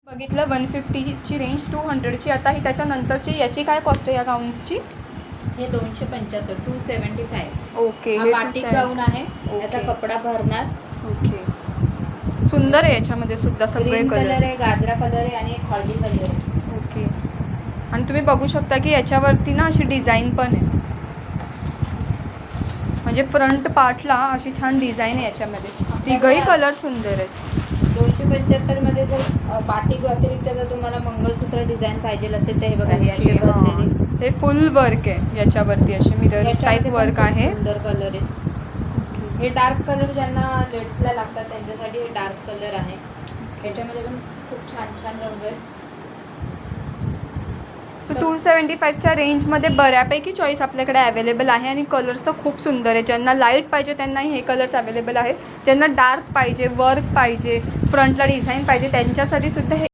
बघितलं 150ची रेंज, 200ची. आता ही त्याच्यानंतरची याची काय कॉस्ट आहे या गाऊन्सची? हे 275, 275. ओके. हा हे बाटिक गाऊन आहे. याचा कपडा भरणार. ओके. सुंदर आहे याच्यामध्ये सुद्धा सगळे ग्रीन कलर कलर आहे, गाजरा कलर आहे आणि एक हळदी कलर आहे. ओके. आणि तुम्ही बघू शकता की याच्यावरती ना अशी डिझाईन पण आहे, म्हणजे फ्रंट पार्टला अशी छान डिझाईन आहे याच्यामध्ये. तिघही कलर सुंदर आहेत. 275 मध्ये जर बाटिक व्यतिरिक्त जर तुम्हाला मंगळसूत्र डिझाईन पाहिजे असेल तर हे बघा, हे असे ओके, भरलेले. हे फुल वर्क आहे याच्यावरती, असे मिरर टाईप याच्यामध्ये पण वर्क खूप आहे. सुंदर कलर आहे. हे डार्क कलर ज्यांना लेट्सला लागतात त्यांच्यासाठी हे डार्क कलर आहे. याच्यामध्ये पण खूप छान छान रंग आहेत. सो 275च्या रेंजमध्ये बऱ्यापैकी चॉईस आपल्याकडे अवेलेबल आहे आणि कलर्स तर खूप सुंदर आहे. ज्यांना लाईट पाहिजे त्यांनाही हे कलर्स अवेलेबल आहे. ज्यांना डार्क पाहिजे, वर्क पाहिजे, फ्रंटला डिझाईन पाहिजे त्यांच्यासाठी सुद्धा हे